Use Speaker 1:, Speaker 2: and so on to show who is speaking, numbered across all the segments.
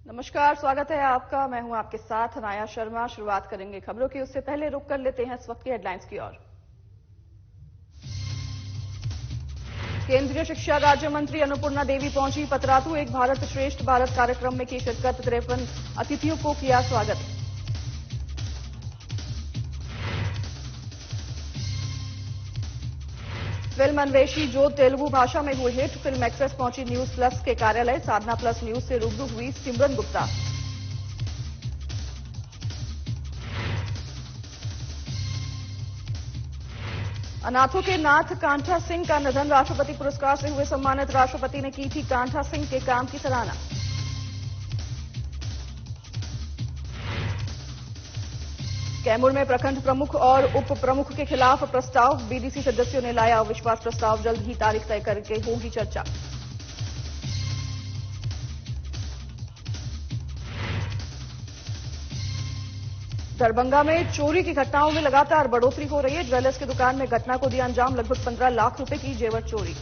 Speaker 1: नमस्कार, स्वागत है आपका। मैं हूं आपके साथ अनाया शर्मा। शुरुआत करेंगे खबरों की, उससे पहले रुक कर लेते हैं इस वक्त की हेडलाइंस की ओर। केंद्रीय शिक्षा राज्य मंत्री अन्नपूर्णा देवी पहुंची पतरातू। एक भारत श्रेष्ठ भारत कार्यक्रम में की शिरकत। 53 अतिथियों को किया स्वागत। फिल्म अन्वेषी जो तेलुगु भाषा में हुई हिट। फिल्म एक्ट्रेस पहुंची न्यूज प्लस के कार्यालय। साधना प्लस न्यूज से रूबरू हुई सिमरन गुप्ता। अनाथों के नाथ कांठा सिंह का निधन। राष्ट्रपति पुरस्कार से हुए सम्मानित। राष्ट्रपति ने की थी कांठा सिंह के काम की सराहना। कैमूर में प्रखंड प्रमुख और उप प्रमुख के खिलाफ प्रस्ताव। बीडीसी सदस्यों ने लाया अविश्वास प्रस्ताव। जल्द ही तारीख तय करके होगी चर्चा। दरभंगा में चोरी की घटनाओं में लगातार बढ़ोतरी हो रही है। ज्वेलर्स की दुकान में घटना को दिया अंजाम। लगभग 15 लाख रुपए की जेवर चोरी।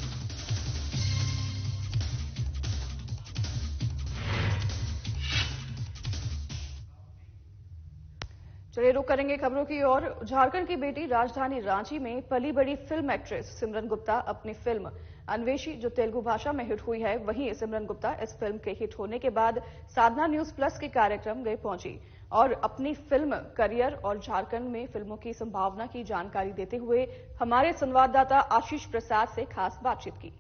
Speaker 1: चलिए रुक करेंगे खबरों की ओर। झारखंड की बेटी राजधानी रांची में पली बड़ी फिल्म एक्ट्रेस सिमरन गुप्ता अपनी फिल्म अन्वेषी जो तेलुगु भाषा में हिट हुई है, वहीं सिमरन गुप्ता इस फिल्म के हिट होने के बाद साधना न्यूज प्लस के कार्यक्रम गए पहुंची और अपनी फिल्म करियर और झारखंड में फिल्मों की संभावना की जानकारी देते हुए हमारे संवाददाता आशीष प्रसाद से खास बातचीत की।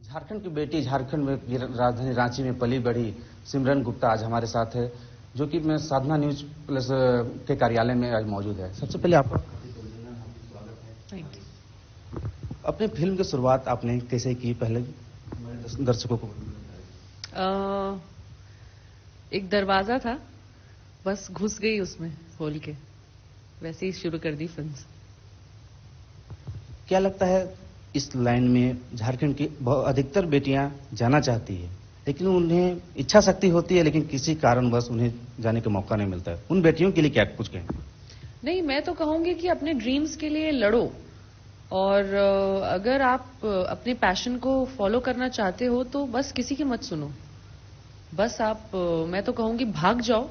Speaker 2: झारखंड की बेटी, झारखंड में राजधानी रांची में पली बढ़ी सिमरन गुप्ता आज हमारे साथ है, जो कि मैं साधना न्यूज प्लस के कार्यालय में आज मौजूद है। सबसे पहले आपका स्वागत है।
Speaker 3: Thank you.
Speaker 2: अपनी फिल्म की शुरुआत आपने कैसे की, पहले दर्शकों को?
Speaker 3: एक दरवाजा था, बस घुस गई उसमें खोल के, वैसे ही शुरू कर दी फिल्म।
Speaker 2: क्या लगता है इस लाइन में झारखंड की अधिकतर बेटियां जाना चाहती है, लेकिन उन्हें इच्छा शक्ति होती है, लेकिन किसी कारणवश उन्हें जाने का मौका नहीं मिलता है। उन बेटियों के लिए क्या कुछ कहें?
Speaker 3: नहीं, मैं तो कहूंगी कि अपने ड्रीम्स के लिए लड़ो, और अगर आप अपने पैशन को फॉलो करना चाहते हो तो बस किसी की मत सुनो। बस आप, मैं तो कहूंगी भाग जाओ।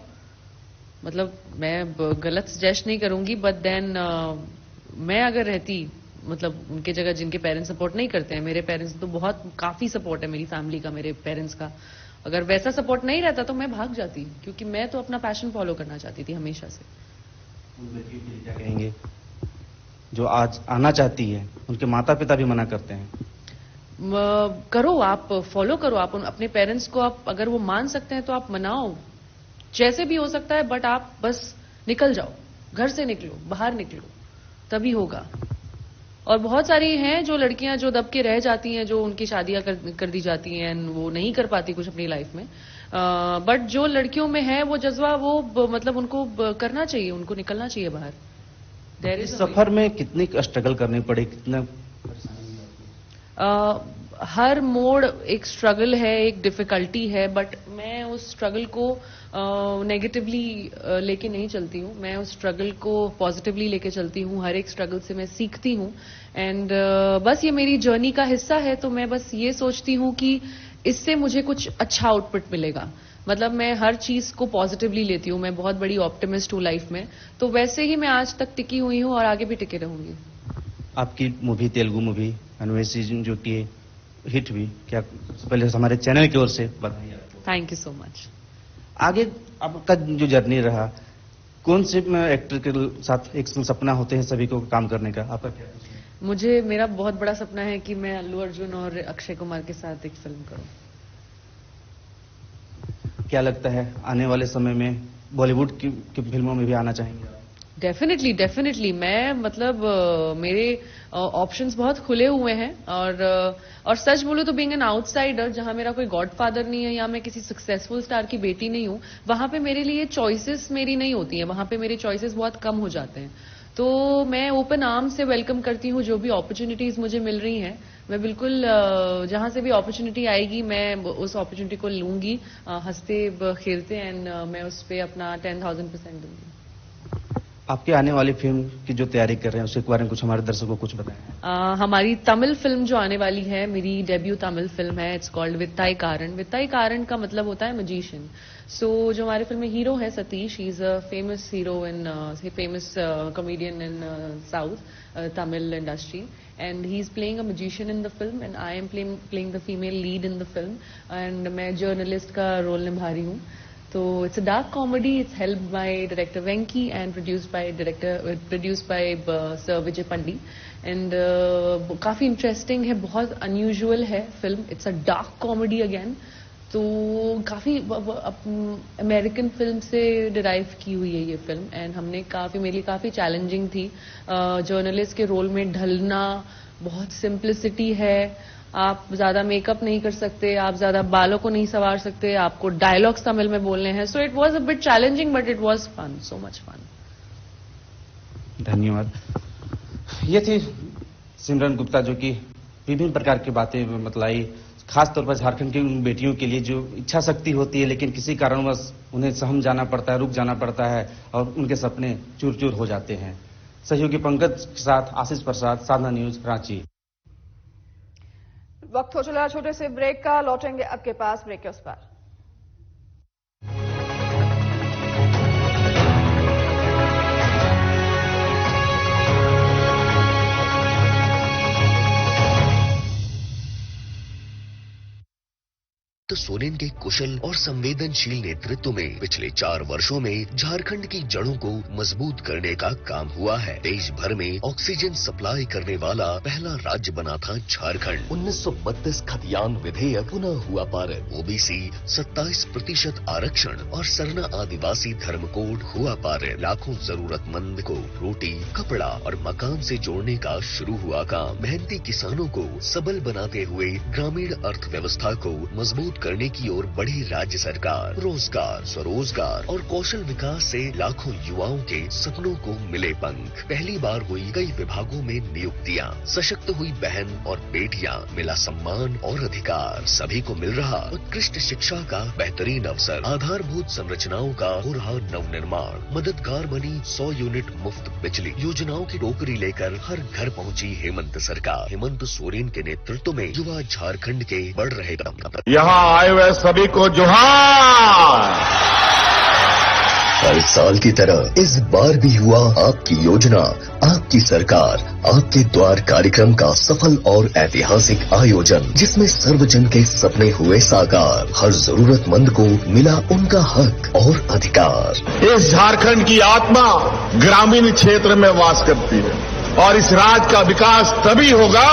Speaker 3: मतलब मैं गलत सजेस्ट नहीं करूंगी, बट देन मैं अगर रहती, मतलब उनके जगह, जिनके पेरेंट्स सपोर्ट नहीं करते हैं, मेरे पेरेंट्स तो बहुत काफी सपोर्ट है मेरी फैमिली का, मेरे पेरेंट्स का, अगर वैसा सपोर्ट नहीं रहता तो मैं भाग जाती, क्योंकि मैं तो अपना पैशन फॉलो करना चाहती थी हमेशा से।
Speaker 2: उन बेटियों के लिए क्या कहेंगे जो आज आना चाहती है, उनके माता पिता भी मना करते हैं?
Speaker 3: करो, आप फॉलो करो, आप अपने पेरेंट्स को, आप अगर वो मान सकते हैं तो आप मनाओ, जैसे भी हो सकता है, बट आप बस निकल जाओ, घर से निकलो, बाहर निकलो, तभी होगा। और बहुत सारी हैं जो लड़कियां जो दब के रह जाती हैं, जो उनकी शादियां कर दी जाती हैं, वो नहीं कर पाती कुछ अपनी लाइफ में, बट जो लड़कियों में है वो जज्बा, वो मतलब उनको करना चाहिए, उनको निकलना चाहिए बाहर।
Speaker 2: इस सफर में कितनी स्ट्रगल करनी पड़ी, कितना
Speaker 3: हर मोड़ एक स्ट्रगल है, एक डिफिकल्टी है, बट मैं उस स्ट्रगल को नेगेटिवली लेके नहीं चलती हूँ। मैं उस स्ट्रगल को पॉजिटिवली लेके चलती हूँ। हर एक स्ट्रगल से मैं सीखती हूँ, एंड बस ये मेरी जर्नी का हिस्सा है। तो मैं बस ये सोचती हूँ कि इससे मुझे कुछ अच्छा आउटपुट मिलेगा। मतलब मैं हर चीज को पॉजिटिवली लेती हूँ। मैं बहुत बड़ी ऑप्टिमिस्ट हूँ लाइफ में, तो वैसे ही मैं आज तक टिकी हुई हूँ और आगे भी टिके रहूंगी।
Speaker 2: आपकी मूवी, तेलुगु मूवी अन्वेषी जो कि हिट हुई, क्या पहले हमारे चैनल की ओर से बधाई आपको।
Speaker 3: Thank you so much.
Speaker 2: आगे आपका जो जर्नी रहा, कौन से एक्टर के साथ एक सपना होते हैं सभी को काम करने का, आपका क्या?
Speaker 3: मुझे, मेरा बहुत बड़ा सपना है कि मैं अल्लू अर्जुन और अक्षय कुमार के साथ एक फिल्म करूं।
Speaker 2: क्या लगता है आने वाले समय में बॉलीवुड की फिल्मों में भी आना चाहेंगे?
Speaker 3: Definitely, definitely. मैं मतलब मेरे ऑप्शंस बहुत खुले हुए हैं, और सच बोलूं तो बीइंग एन आउटसाइडर, जहां मेरा कोई गॉडफादर नहीं है या मैं किसी सक्सेसफुल स्टार की बेटी नहीं हूं, वहां पे मेरे लिए चॉइसेस मेरी नहीं होती हैं, वहां पे मेरे चॉइसेस बहुत कम हो जाते हैं। तो मैं ओपन आर्म से वेलकम करती हूँ जो भी अपॉर्चुनिटीज मुझे मिल रही हैं। मैं बिल्कुल जहां से भी अपॉर्चुनिटी आएगी मैं उस अपॉर्चुनिटी को लूंगी हंसते खेलते, एंड मैं उस पर अपना 10,000% दूंगी।
Speaker 2: आपकी आने वाली फिल्म की जो तैयारी कर रहे हैं उसके बारे में कुछ हमारे दर्शकों को कुछ बताएं।
Speaker 3: हमारी तमिल फिल्म जो आने वाली है, मेरी डेब्यू तमिल फिल्म है, इट्स कॉल्ड वित्ताई कारण। वित्ताई कारण का मतलब होता है मजिशियन। सो जो हमारे फिल्म में हीरो है Satish, he is a famous hero in famous comedian in south Tamil industry, and he is playing a magician in the film and I am playing the female lead in the film and मैं journalist का role निभा रही हूँ। तो it's a dark comedy, it's helped by director Venky and produced by sir Vijay Pandi and काफी interesting है, बहुत unusual है फिल्म। It's a dark comedy again, तो काफी अमेरिकन फिल्म से डिराइव की हुई है ये फिल्म एंड मेरे लिए काफी चैलेंजिंग थी। जर्नलिस्ट के रोल में ढलना, बहुत सिंप्लिसिटी है, आप ज्यादा मेकअप नहीं कर सकते, आप ज्यादा बालों को नहीं संवार सकते, आपको डायलॉग्स तमिल में बोलने हैं। So it was a bit challenging but it was fun, so much fun.
Speaker 2: धन्यवाद। ये थी सिमरन गुप्ता जो कि विभिन्न प्रकार की बातें बतलाई, खास तौर पर झारखंड की उन बेटियों के लिए जो इच्छा शक्ति होती है लेकिन किसी कारणवश उन्हें सहम जाना पड़ता है, रुक जाना पड़ता है और उनके सपने चूर चूर हो जाते हैं। सहयोगी पंकज के साथ आशीष प्रसाद, साधना न्यूज, रांची।
Speaker 1: वक्त हो चला छोटे से ब्रेक का, लौटेंगे आपके पास ब्रेक के उस पार।
Speaker 4: तो सोरेन के कुशल और संवेदनशील नेतृत्व में पिछले 4 वर्षों में झारखंड की जड़ों को मजबूत करने का काम हुआ है। देश भर में ऑक्सीजन सप्लाई करने वाला पहला राज्य बना था झारखंड। 1932 खतियान विधेयक पुनः हुआ पारित। ओबीसी 27% आरक्षण और सरना आदिवासी धर्म कोड हुआ पारित। लाखों जरूरतमंद को रोटी, कपड़ा और मकान से जोड़ने का शुरू हुआ काम। मेहनती किसानों को सबल बनाते हुए ग्रामीण अर्थव्यवस्था को मजबूत करने की ओर बढ़ी राज्य सरकार। रोजगार, स्वरोजगार और कौशल विकास से लाखों युवाओं के सपनों को मिले पंख। पहली बार हुई कई विभागों में नियुक्तियां। सशक्त हुई बहन और बेटियां, मिला सम्मान और अधिकार। सभी को मिल रहा उत्कृष्ट शिक्षा का बेहतरीन अवसर। आधारभूत संरचनाओं का हो रहा नवनिर्माण। मददगार बनी 100 यूनिट मुफ्त बिजली। योजनाओं की टोकरी लेकर हर घर पहुंची हेमंत सरकार। हेमंत सोरेन के नेतृत्व में युवा झारखंड के बढ़ रहे कदम।
Speaker 5: यहाँ आए हुए सभी को जोहार।
Speaker 4: हर साल की तरह इस बार भी हुआ आपकी योजना, आपकी सरकार, आपके द्वार कार्यक्रम का सफल और ऐतिहासिक आयोजन, जिसमें सर्वजन के सपने हुए साकार। हर जरूरतमंद को मिला उनका हक और अधिकार।
Speaker 5: इस झारखंड की आत्मा ग्रामीण क्षेत्र में वास करती है और इस राज्य का विकास तभी होगा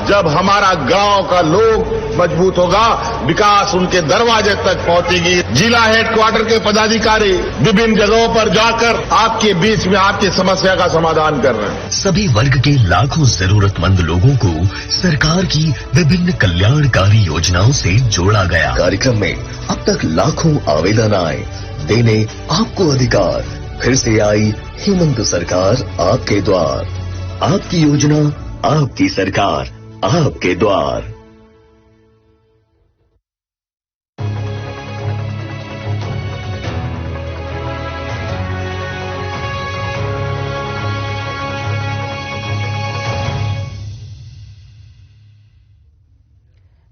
Speaker 5: जब हमारा गांव का लोग मजबूत होगा, विकास उनके दरवाजे तक पहुंचेगी। जिला हेडक्वार्टर के पदाधिकारी विभिन्न जगहों पर जाकर आपके बीच में आपकी समस्या का समाधान कर रहे हैं।
Speaker 4: सभी वर्ग के लाखों जरूरतमंद लोगों को सरकार की विभिन्न कल्याणकारी योजनाओं से जोड़ा गया। कार्यक्रम में अब तक लाखों आवेदन आए, देने आपको अधिकार। फिर से आई हेमंत सरकार आपके द्वार। आपकी योजना, आपकी सरकार, आपके द्वार।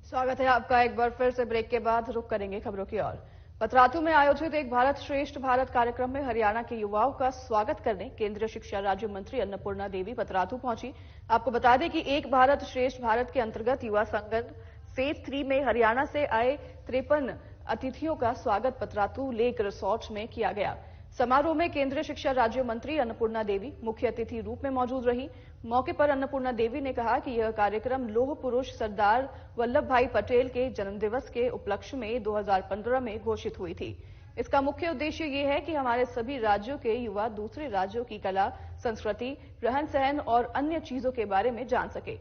Speaker 1: स्वागत है आपका एक बार फिर से ब्रेक के बाद। रुक करेंगे खबरों की ओर। पतरातू में आयोजित एक भारत श्रेष्ठ भारत कार्यक्रम में हरियाणा के युवाओं का स्वागत करने केंद्रीय शिक्षा राज्य मंत्री अन्नपूर्णा देवी पतरातू पहुंची। आपको बता दें कि एक भारत श्रेष्ठ भारत के अंतर्गत युवा संगठन फेज 3 में हरियाणा से आए 53 अतिथियों का स्वागत पतरातू लेक रिसोर्ट में किया गया। समारोह में केंद्रीय शिक्षा राज्य मंत्री अन्नपूर्णा देवी मुख्य अतिथि रूप में मौजूद रही। मौके पर अन्नपूर्णा देवी ने कहा कि यह कार्यक्रम लौह पुरुष सरदार वल्लभ भाई पटेल के जन्मदिवस के उपलक्ष्य में 2015 में घोषित हुई थी। इसका मुख्य उद्देश्य ये है कि हमारे सभी राज्यों के युवा दूसरे राज्यों की कला, संस्कृति, रहन सहन और अन्य चीजों के बारे में जान सके।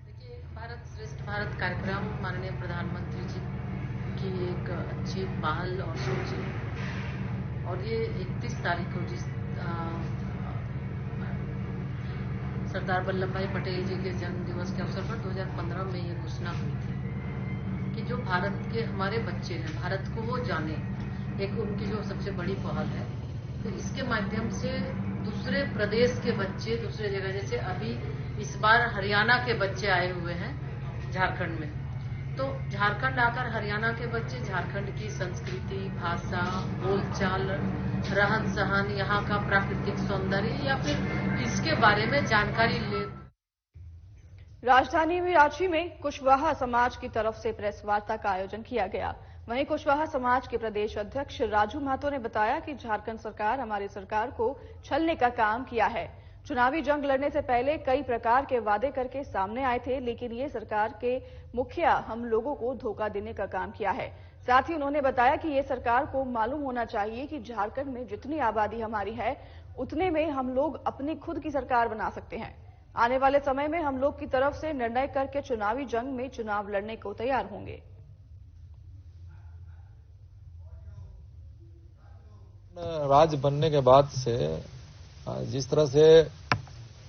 Speaker 3: देखिए, भारत श्रेष्ठ भारत कार्यक्रम माननीय प्रधानमंत्री जी की एक अच्छी पहल और सोच है और ये 31 तारीख को जिस सरदार वल्लभ भाई पटेल जी के जन्म दिवस के अवसर पर 2015 में ये घोषणा हुई थी कि जो भारत के हमारे बच्चे हैं, भारत को वो जाने, एक उनकी जो सबसे बड़ी पहल है। तो इसके माध्यम से दूसरे प्रदेश के बच्चे, दूसरे जगह, जैसे अभी इस बार हरियाणा के बच्चे आए हुए हैं झारखंड में, तो झारखंड आकर हरियाणा के बच्चे झारखंड की संस्कृति, भाषा, बोलचाल, रहन सहन, यहाँ का प्राकृतिक सौंदर्य या फिर इसके बारे में जानकारी ले।
Speaker 1: राजधानी रांची में कुशवाहा समाज की तरफ से प्रेस वार्ता का आयोजन किया गया। वहीं कुशवाहा समाज के प्रदेश अध्यक्ष राजू महतो ने बताया कि झारखंड सरकार हमारी सरकार को छलने का काम किया है। चुनावी जंग लड़ने से पहले कई प्रकार के वादे करके सामने आए थे, लेकिन ये सरकार के मुखिया हम लोगों को धोखा देने का काम किया है। साथ ही उन्होंने बताया कि ये सरकार को मालूम होना चाहिए कि झारखंड में जितनी आबादी हमारी है, उतने में हम लोग अपनी खुद की सरकार बना सकते हैं। आने वाले समय में हम लोग की तरफ से निर्णय करके चुनावी जंग में चुनाव लड़ने को तैयार होंगे।
Speaker 6: राज्य बनने के बाद से जिस तरह से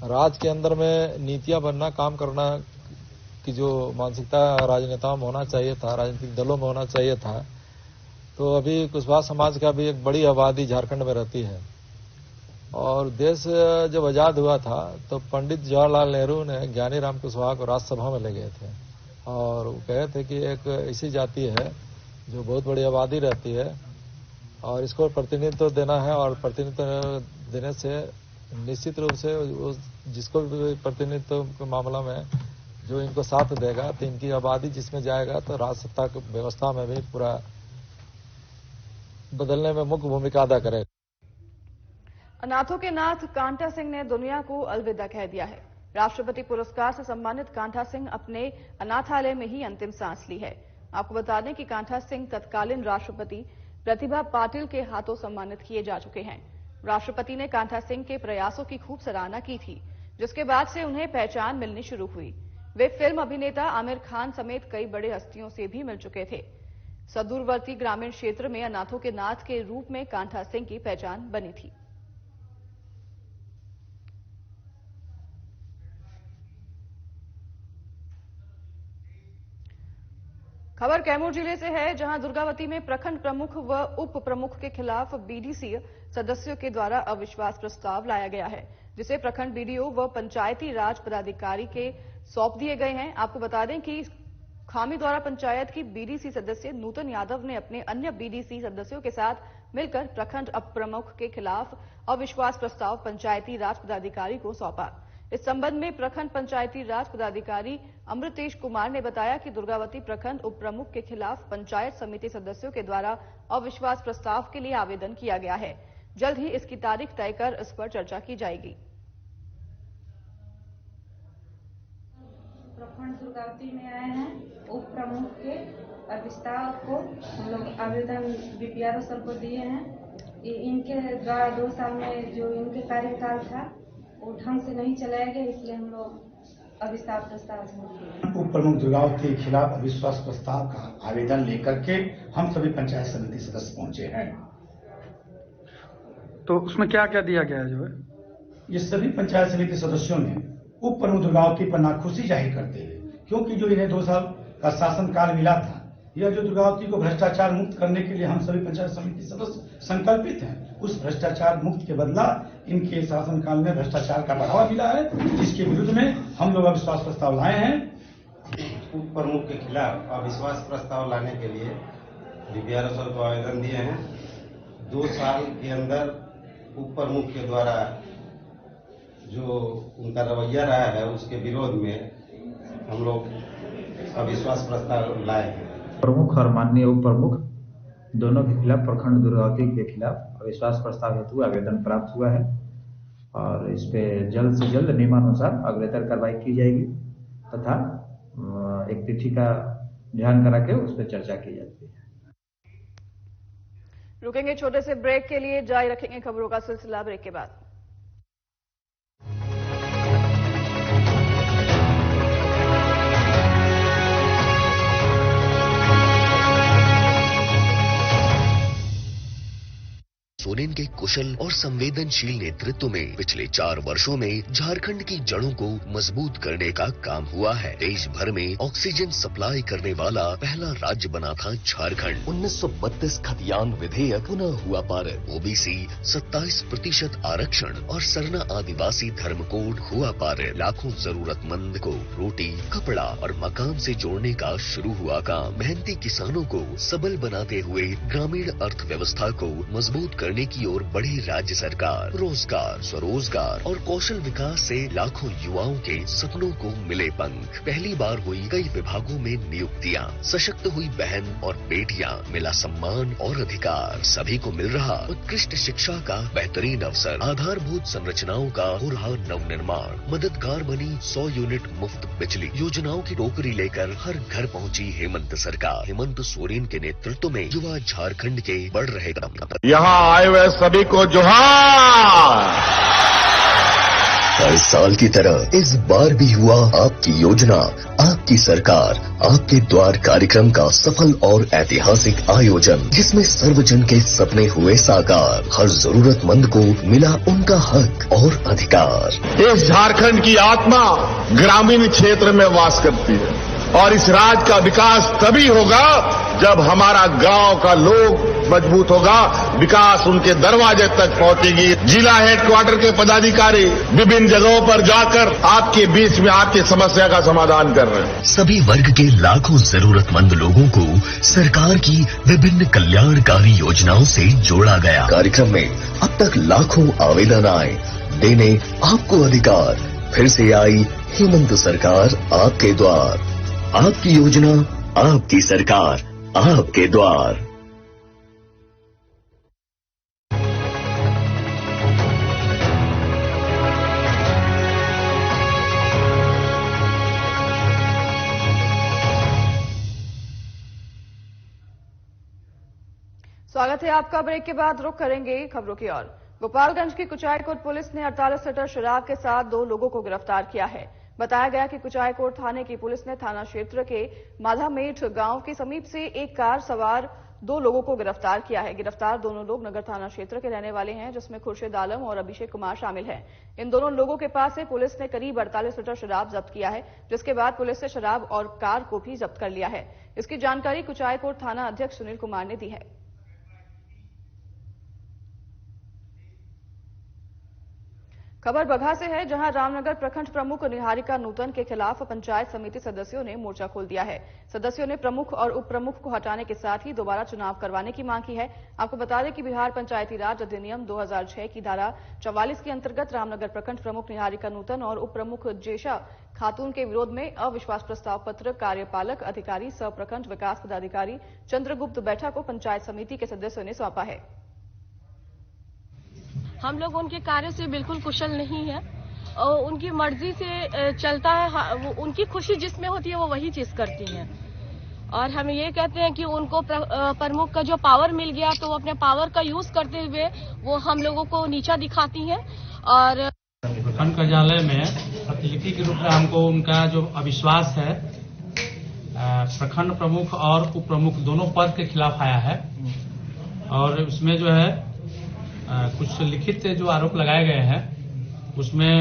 Speaker 6: राज्य के अंदर में नीतियां बनना, काम करना की जो मानसिकता राजनेताओं में होना चाहिए था, राजनीतिक दलों में होना चाहिए था, तो अभी कुशवाहा समाज का भी एक बड़ी आबादी झारखंड में रहती है। और देश जब आजाद हुआ था तो पंडित जवाहरलाल नेहरू ने ज्ञानी राम कुशवाहा को राज्यसभा में ले गए थे और वो कहे थे कि एक ऐसी जाति है जो बहुत बड़ी आबादी रहती है और इसको प्रतिनिधित्व देना है, और प्रतिनिधित्व देने से निश्चित रूप से जिसको भी प्रतिनिधित्व के मामला में जो इनको साथ देगा, तो इनकी आबादी जिसमें जाएगा तो राज सत्ता की व्यवस्था में भी पूरा बदलने में मुख्य भूमिका अदा करेगा।
Speaker 1: अनाथों के नाथ कांटा सिंह ने दुनिया को अलविदा कह दिया है। राष्ट्रपति पुरस्कार से सम्मानित कांटा सिंह अपने अनाथालय में ही अंतिम सांस ली है। आपको बता दें कि कांटा सिंह तत्कालीन राष्ट्रपति प्रतिभा पाटिल के हाथों सम्मानित किए जा चुके हैं। राष्ट्रपति ने कांटा सिंह के प्रयासों की खूब सराहना की थी, जिसके बाद से उन्हें पहचान मिलनी शुरू हुई। वे फिल्म अभिनेता आमिर खान समेत कई बड़े हस्तियों से भी मिल चुके थे। सुदूरवर्ती ग्रामीण क्षेत्र में अनाथों के नाथ के रूप में कांटा सिंह की पहचान बनी थी। खबर कैमूर जिले से है, जहां दुर्गावती में प्रखंड प्रमुख व उप प्रमुख के खिलाफ बीडीसी सदस्यों के द्वारा अविश्वास प्रस्ताव लाया गया है, जिसे प्रखंड बीडीओ व पंचायती राज पदाधिकारी के सौंप दिए गए हैं। आपको बता दें कि खामी द्वारा पंचायत की बीडीसी सदस्य नूतन यादव ने अपने अन्य बीडीसी सदस्यों के साथ मिलकर प्रखंड उप प्रमुख के खिलाफ अविश्वास प्रस्ताव पंचायती राज पदाधिकारी को सौंपा। इस संबंध में प्रखंड पंचायती राज पदाधिकारी अमृतेश कुमार ने बताया कि दुर्गावती प्रखंड उप प्रमुख के खिलाफ पंचायत समिति सदस्यों के द्वारा अविश्वास प्रस्ताव के लिए आवेदन किया गया है। जल्द ही इसकी तारीख तय कर इस पर चर्चा की जाएगी।
Speaker 7: प्रखंड दुर्गावती में आए हैं उप प्रमुख के प्रस्ताव को हम लोग आवेदन बीपीआरओ सर को दिए हैं। इनके द्वारा 2 साल में जो इनके कार्यकाल था वो ढंग से नहीं चलाया गया, इसलिए हम लोग अविश्वास प्रस्ताव दिए।
Speaker 8: उप प्रमुख दुर्गावती के खिलाफ अविश्वास प्रस्ताव का आवेदन लेकर के हम सभी पंचायत समिति सदस्य पहुंचे हैं।
Speaker 9: तो उसमें क्या क्या दिया गया है? जो है
Speaker 8: ये सभी पंचायत समिति सदस्यों ने उप प्रमुख दुर्गावती पर नाखुशी जाहिर करते हुए, क्योंकि जो इन्हें 2 साल का शासनकाल मिला था, यह जो दुर्गावती को भ्रष्टाचार मुक्त करने के लिए हम सभी पंचायत समिति सदस्य संकल्पित हैं, उस भ्रष्टाचार मुक्त के बदला इनके शासनकाल में भ्रष्टाचार का बढ़ावा मिला है, जिसके विरुद्ध में हम लोग अविश्वास प्रस्ताव लाए हैं।
Speaker 10: उप प्रमुख के खिलाफ अविश्वास प्रस्ताव लाने के लिए बीपीआरओ सर को आवेदन दिए हैं। 2 साल के अंदर उप प्रमुख के द्वारा जो उनका रवैया रहा है उसके विरोध में हम लोग अविश्वास प्रस्ताव लाए हैं।
Speaker 11: प्रमुख और माननीय उप प्रमुख दोनों के खिलाफ प्रखंड दुर्गावती के खिलाफ अविश्वास प्रस्ताव हेतु आवेदन प्राप्त हुआ है और इस पे जल्द से जल्द नियमानुसार अग्रेतर कार्रवाई की जाएगी तथा एक तिथि का ध्यान करा के उस पर चर्चा की जाती है।
Speaker 1: रुकेंगे छोटे से ब्रेक के लिए, जारी रखेंगे खबरों का सिलसिला ब्रेक के बाद।
Speaker 4: सोने सोरेन के कुशल और संवेदनशील नेतृत्व में पिछले 4 वर्षों में झारखंड की जड़ों को मजबूत करने का काम हुआ है। देश भर में ऑक्सीजन सप्लाई करने वाला पहला राज्य बना था झारखंड। 1932 खतियान विधेयक पुनः हुआ पारित। ओबीसी 27% आरक्षण और सरना आदिवासी धर्म कोड हुआ पारित। लाखों जरूरतमंद को रोटी, कपड़ा और मकान से जोड़ने का शुरू हुआ काम। मेहनती किसानों को सबल बनाते हुए ग्रामीण अर्थव्यवस्था को मजबूत करने की ओर बढ़ी राज्य सरकार। रोजगार, स्वरोजगार और कौशल विकास से लाखों युवाओं के सपनों को मिले पंख। पहली बार हुई कई विभागों में नियुक्तियां। सशक्त हुई बहन और बेटियां। मिला सम्मान और अधिकार। सभी को मिल रहा उत्कृष्ट शिक्षा का बेहतरीन अवसर। आधारभूत संरचनाओं का हो रहा नवनिर्माण। मददगार बनी 100 यूनिट मुफ्त बिजली। योजनाओं की टोकरी लेकर हर घर पहुंची हेमंत सरकार। हेमंत सोरेन के नेतृत्व में युवा झारखंड के बढ़ रहे कदम।
Speaker 5: यहाँ आए हुए सभी को जोहार।
Speaker 4: हर साल की तरह इस बार भी हुआ आपकी योजना, आपकी सरकार, आपके द्वार कार्यक्रम का सफल और ऐतिहासिक आयोजन, जिसमें सर्वजन के सपने हुए साकार। हर जरूरतमंद को मिला उनका हक और अधिकार।
Speaker 5: इस झारखंड की आत्मा ग्रामीण क्षेत्र में वास करती है और इस राज्य का विकास तभी होगा जब हमारा गांव का लोग मजबूत होगा। विकास उनके दरवाजे तक पहुंचेगी। जिला हेडक्वार्टर के पदाधिकारी विभिन्न जगहों पर जाकर आपके बीच में आपकी समस्या का समाधान कर रहे हैं।
Speaker 4: सभी वर्ग के लाखों जरूरतमंद लोगों को सरकार की विभिन्न कल्याणकारी योजनाओं से जोड़ा गया। कार्यक्रम में अब तक लाखों आवेदन आए। देने आपको अधिकार। फिर से आई हेमंत सरकार आपके द्वार। आपकी योजना, आपकी सरकार, आपके द्वार।
Speaker 1: स्वागत है आपका। ब्रेक के बाद रुख करेंगे खबरों की ओर। गोपालगंज की कुचायकोट पुलिस ने 48 लीटर शराब के साथ 2 लोगों को गिरफ्तार किया है। बताया गया कि कुचायकोट थाने की पुलिस ने थाना क्षेत्र के माधामेठ गांव के समीप से एक कार सवार 2 लोगों को गिरफ्तार किया है। गिरफ्तार दोनों लोग नगर थाना क्षेत्र के रहने वाले हैं, जिसमें खुर्शीद आलम और अभिषेक कुमार शामिल हैं। इन दोनों लोगों के पास से पुलिस ने करीब 48 लीटर शराब जब्त किया है, जिसके बाद पुलिस ने शराब और कार को भी जब्त कर लिया है। इसकी जानकारी कुचायकोट थाना अध्यक्ष सुनील कुमार ने दी है। खबर बगहा से है, जहां रामनगर प्रखंड प्रमुख निहारिका नूतन के खिलाफ पंचायत समिति सदस्यों ने मोर्चा खोल दिया है। सदस्यों ने प्रमुख और उप प्रमुख को हटाने के साथ ही दोबारा चुनाव करवाने की मांग की है। आपको बता दें कि बिहार पंचायती राज अधिनियम 2006 की धारा 44 के अंतर्गत रामनगर प्रखंड प्रमुख निहारिका नूतन और उप प्रमुख जेशा खातून के विरोध में अविश्वास प्रस्ताव पत्र कार्यपालक अधिकारी सह प्रखंड विकास पदाधिकारी चंद्रगुप्त बैठा को पंचायत समिति के सदस्यों ने सौंपा है।
Speaker 12: हम लोग उनके कार्य से बिल्कुल कुशल नहीं है और उनकी मर्जी से चलता है। उनकी खुशी जिसमें होती है वो वही चीज करती हैं और हम ये कहते हैं कि उनको प्रमुख का जो पावर मिल गया तो वो अपने पावर का यूज करते हुए वो हम लोगों को नीचा दिखाती हैं। और
Speaker 13: प्रखंड कार्यालय में प्रतिलिपि के रूप में हमको उनका जो अविश्वास है प्रखंड प्रमुख और उप प्रमुख दोनों पद के खिलाफ आया है और उसमें जो है कुछ लिखित जो आरोप लगाए गए हैं उसमें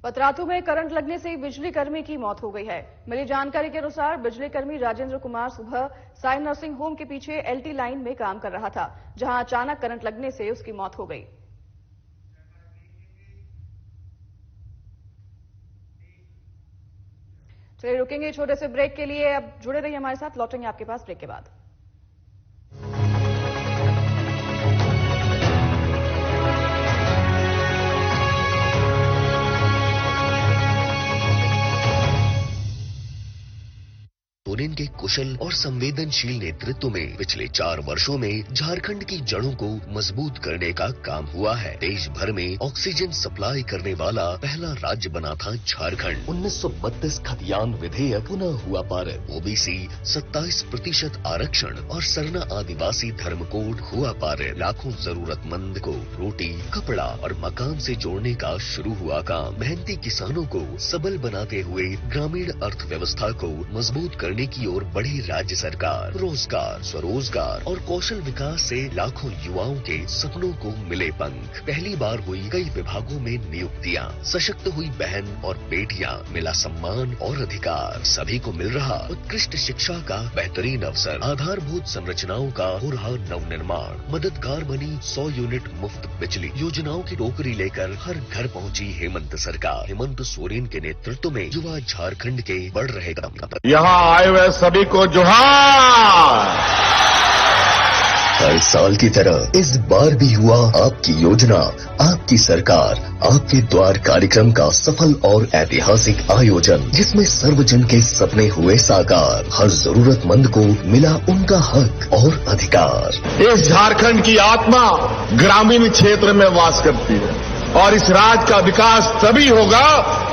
Speaker 1: पतरातू में करंट लगने से बिजली कर्मी की मौत हो गई है। मिली जानकारी के अनुसार बिजली कर्मी राजेंद्र कुमार सुबह साई नर्सिंग होम के पीछे एलटी लाइन में काम कर रहा था, जहां अचानक करंट लगने से उसकी मौत हो गई। चलिए रुकेंगे छोटे से ब्रेक के लिए। अब जुड़े रहिए हमारे साथ, लौटेंगे आपके पास ब्रेक के बाद।
Speaker 4: सोरेन के कुशल और संवेदनशील नेतृत्व में पिछले 4 वर्षों में झारखंड की जड़ों को मजबूत करने का काम हुआ है। देश भर में ऑक्सीजन सप्लाई करने वाला पहला राज्य बना था झारखंड। 1932 खतियान विधेयक पुनः हुआ पारित। ओबीसी 27% आरक्षण और सरना आदिवासी धर्म कोड हुआ पारित। लाखों जरूरतमंद को रोटी, कपड़ा और मकान से जोड़ने का शुरू हुआ काम। मेहनती किसानों को सबल बनाते हुए ग्रामीण अर्थव्यवस्था को मजबूत करने करने की ओर बढ़ी राज्य सरकार। रोजगार, स्वरोजगार और कौशल विकास से लाखों युवाओं के सपनों को मिले पंख। पहली बार हुई कई विभागों में नियुक्तियां, सशक्त हुई बहन और बेटियां, मिला सम्मान और अधिकार। सभी को मिल रहा उत्कृष्ट शिक्षा का बेहतरीन अवसर। आधारभूत संरचनाओं का हो रहा नवनिर्माण। मददगार बनी 100 यूनिट मुफ्त बिजली। योजनाओं की टोकरी लेकर हर घर पहुंची हेमंत सरकार। हेमंत सोरेन के नेतृत्व में युवा झारखंड के बढ़ रहे कदम।
Speaker 5: यहाँ आए हुए सभी को जोहार।
Speaker 4: हर साल की तरह इस बार भी हुआ आपकी योजना, आपकी सरकार, आपके द्वार कार्यक्रम का सफल और ऐतिहासिक आयोजन, जिसमें सर्वजन के सपने हुए साकार। हर जरूरतमंद को मिला उनका हक और अधिकार।
Speaker 5: इस झारखंड की आत्मा ग्रामीण क्षेत्र में वास करती है और इस राज्य का विकास तभी होगा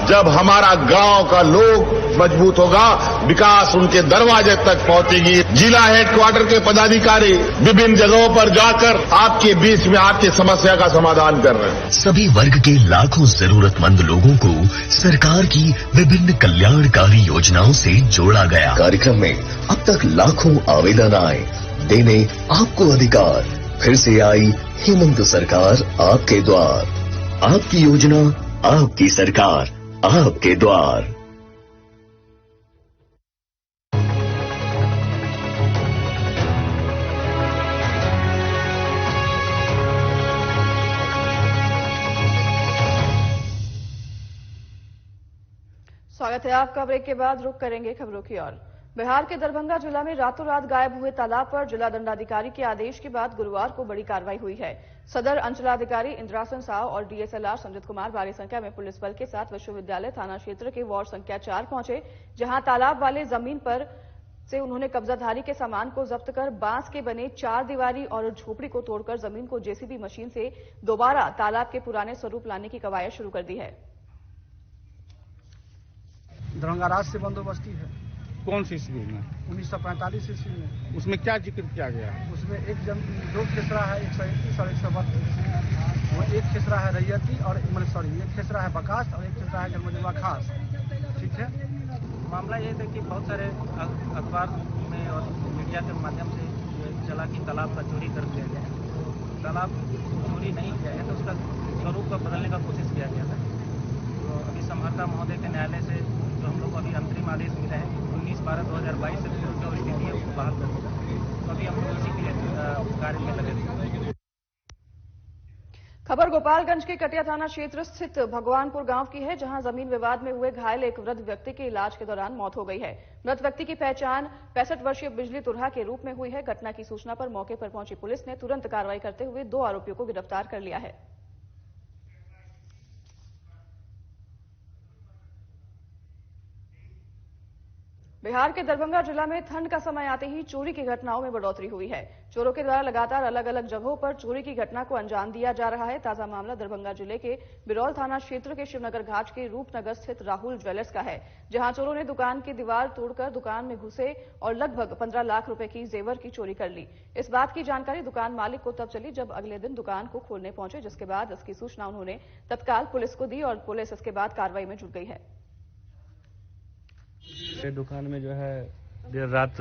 Speaker 5: जब हमारा गांव का लोग मजबूत होगा, विकास उनके दरवाजे तक पहुंचेगी। जिला हेडक्वार्टर के पदाधिकारी विभिन्न जगहों पर जाकर आपके बीच में आपकी समस्या का समाधान कर रहे हैं।
Speaker 4: सभी वर्ग के लाखों जरूरतमंद लोगों को सरकार की विभिन्न कल्याणकारी योजनाओं से जोड़ा गया। कार्यक्रम में अब तक लाखों आवेदन आए, देने आपको अधिकार। फिर से आई हेमंत सरकार आपके द्वार। आपकी योजना, आपकी सरकार, आपके द्वार।
Speaker 1: स्वागत है आपका। ब्रेक के बाद रुक करेंगे खबरों की ओर। बिहार के दरभंगा जिला में रातों रात गायब हुए तालाब पर जिला दंडाधिकारी के आदेश के बाद गुरुवार को बड़ी कार्रवाई हुई है। सदर अंचलाधिकारी इंद्रासन साव और डीएसएलआर संजित कुमार भारी संख्या में पुलिस बल के साथ विश्वविद्यालय थाना क्षेत्र के वार्ड संख्या 4 पहुंचे, जहां तालाब वाले जमीन पर से उन्होंने कब्जाधारी के सामान को जब्त कर बांस के बने 4 दीवारी और झोपड़ी को तोड़कर जमीन को जेसीबी मशीन से दोबारा तालाब के पुराने स्वरूप लाने की कवायद शुरू कर दी है।
Speaker 9: दरभंगा राज से बंदोबस्ती है।
Speaker 14: कौन सी ईस्वी में?
Speaker 9: 1945 ईस्वी में।
Speaker 14: उसमें क्या जिक्र किया गया?
Speaker 9: उसमें दो खेसरा है, 131 और 132। वो एक खेसरा है रैयती और एक खेसरा है बकास और एक खेसरा है जन्मदिनवा खास। ठीक है।
Speaker 15: मामला ये था कि बहुत सारे अखबार में और मीडिया के माध्यम से चला कि तालाब का चोरी कर दिया गया है। तालाब चोरी नहीं किया है, तो उसका स्वरूप को बदलने का कोशिश किया गया था। तो अभी समहर्ता महोदय के न्यायालय से जो हम लोग अभी अंतरिम आदेश मिले हैं 19/12/2022 से जो स्थिति है उसको बहाल कर दिया। तो अभी हम लोग इसी के लिए कार्य में लगे थे।
Speaker 1: खबर गोपालगंज के कटिया थाना क्षेत्र स्थित भगवानपुर गांव की है, जहां जमीन विवाद में हुए घायल एक वृद्ध व्यक्ति की इलाज के दौरान मौत हो गई है। मृत व्यक्ति की पहचान 65 वर्षीय बिजली तुरहा के रूप में हुई है। घटना की सूचना पर मौके पर पहुंची पुलिस ने तुरंत कार्रवाई करते हुए 2 आरोपियों को गिरफ्तार कर लिया है। बिहार के दरभंगा जिला में ठंड का समय आते ही चोरी की घटनाओं में बढ़ोतरी हुई है। चोरों के द्वारा लगातार अलग अलग जगहों पर चोरी की घटना को अंजाम दिया जा रहा है। ताजा मामला दरभंगा जिले के बिरौल थाना क्षेत्र के शिवनगर घाट के रूपनगर स्थित राहुल ज्वेलर्स का है, जहां चोरों ने दुकान की दीवार तोड़कर दुकान में घुसे और लगभग 15 लाख रुपए की जेवर की चोरी कर ली। इस बात की जानकारी दुकान मालिक को तब चली जब अगले दिन दुकान को खोलने पहुंचे, जिसके बाद इसकी सूचना उन्होंने तत्काल पुलिस को दी और पुलिस इसके बाद कार्रवाई में जुट गई है।
Speaker 15: दुकान में जो है देर रात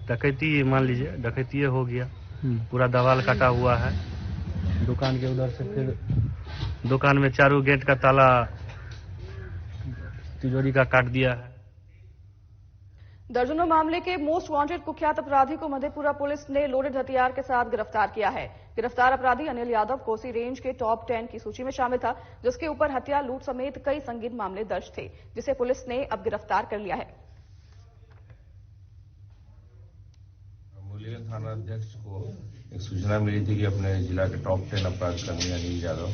Speaker 15: डकैती, मान लीजिए डकैती हो गया। पूरा दीवार कटा हुआ है दुकान के उधर से। फिर दुकान में चारों गेट का ताला तिजोरी का काट दिया है।
Speaker 1: दर्जनों मामले के मोस्ट वांटेड कुख्यात अपराधी को मधेपुरा पुलिस ने लोडेड हथियार के साथ गिरफ्तार किया है। गिरफ्तार अपराधी अनिल यादव कोसी रेंज के टॉप 10 की सूची में शामिल था, जिसके ऊपर हत्या, लूट समेत कई संगीन मामले दर्ज थे, जिसे पुलिस ने अब गिरफ्तार कर लिया है।
Speaker 16: मुरलीगंज थाना अध्यक्ष को एक सूचना मिली थी कि अपने जिला के टॉप 10 अपराधकर्मी अनिल यादव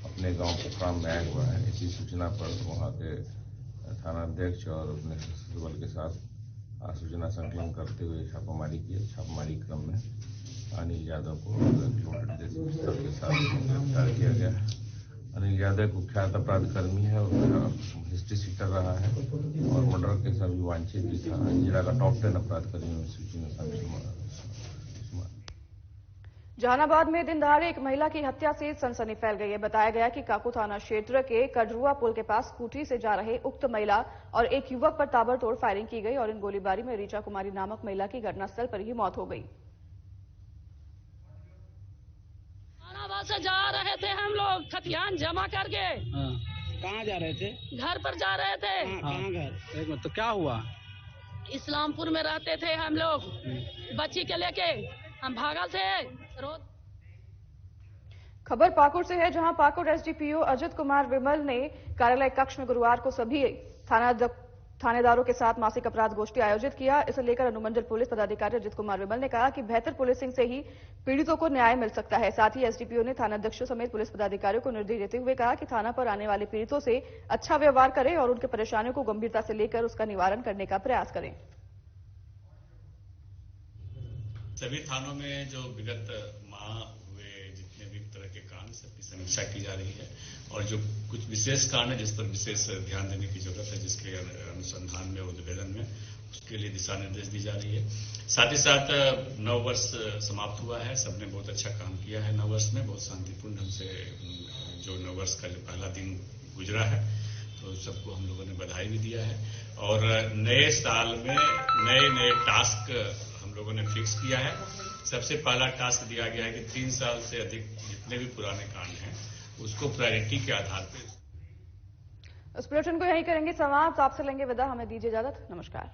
Speaker 16: अपने गांव पोखराम में आया हुआ है। इसी सूचना पर वहां के थाना अध्यक्ष और अपने सशस्त्र बल के साथ सूचना संकलन करते हुए छापामारी की। छापामारी क्रम में अनिल यादव को लोडेड देसी पिस्तौल के साथ गिरफ्तार किया गया। अनिल यादव कुख्यात अपराधकर्मी है और हिस्ट्री सीटर रहा है और मर्डर के सभी वांछित भी था। जिला का टॉप 10 अपराधकर्मियों में सूची में शामिल।
Speaker 1: जहानाबाद में दिन दहाड़े एक महिला की हत्या से सनसनी फैल गई है। बताया गया कि काको थाना क्षेत्र के कड़रुआ पुल के पास स्कूटी से जा रहे उक्त महिला और एक युवक पर ताबड़तोड़ फायरिंग की गई और इन गोलीबारी में रीचा कुमारी नामक महिला की घटनास्थल पर ही मौत हो गई।
Speaker 17: जहानाबाद से जा रहे थे हम लोग खतियान जमा करके।
Speaker 14: कहाँ जा रहे थे?
Speaker 17: घर पर जा रहे थे।
Speaker 14: कहाँ घर? एक मिनट, तो क्या हुआ?
Speaker 17: इस्लामपुर में रहते थे हम लोग बच्ची के लेके, हम भागल थे रोज।
Speaker 1: खबर पाकुड़ से है, जहां पाकुड़ एसडीपीओ अजित कुमार विमल ने कार्यालय कक्ष में गुरुवार को सभी थानेदारों के साथ मासिक अपराध गोष्ठी आयोजित किया। इसे लेकर अनुमंडल पुलिस पदाधिकारी अजित कुमार विमल ने कहा कि बेहतर पुलिसिंग से ही पीड़ितों को न्याय मिल सकता है। साथ ही एसडीपीओ ने थानाध्यक्षों समेत पुलिस पदाधिकारियों को निर्देश देते हुए कहा कि थाना पर आने वाले पीड़ितों से अच्छा व्यवहार करें और उनके परेशानियों को गंभीरता से लेकर उसका निवारण करने का प्रयास करें।
Speaker 18: सभी थानों में जो विगत माह हुए जितने भी तरह के कांड सबकी समीक्षा की जा रही है और जो कुछ विशेष कांड है जिस पर विशेष ध्यान देने की जरूरत है, जिसके अनुसंधान में उद्भेदन में उसके लिए दिशा निर्देश दी जा रही है। साथ ही साथ नववर्ष समाप्त हुआ है, सबने बहुत अच्छा काम किया है। नववर्ष में बहुत शांतिपूर्ण ढंग से जो नववर्ष का जो पहला दिन गुजरा है, तो सबको हम लोगों ने बधाई भी दिया है और नए साल में नए टास्क हम लोगों ने फिक्स किया है। सबसे पहला टास्क दिया गया है कि 3 साल से अधिक जितने भी पुराने कांड हैं उसको प्रायोरिटी के आधार पर।
Speaker 1: इस बुलेटिन को यहीं करेंगे समाप्त। आपसे लेंगे विदा, हमें दीजिए इजाजत। नमस्कार।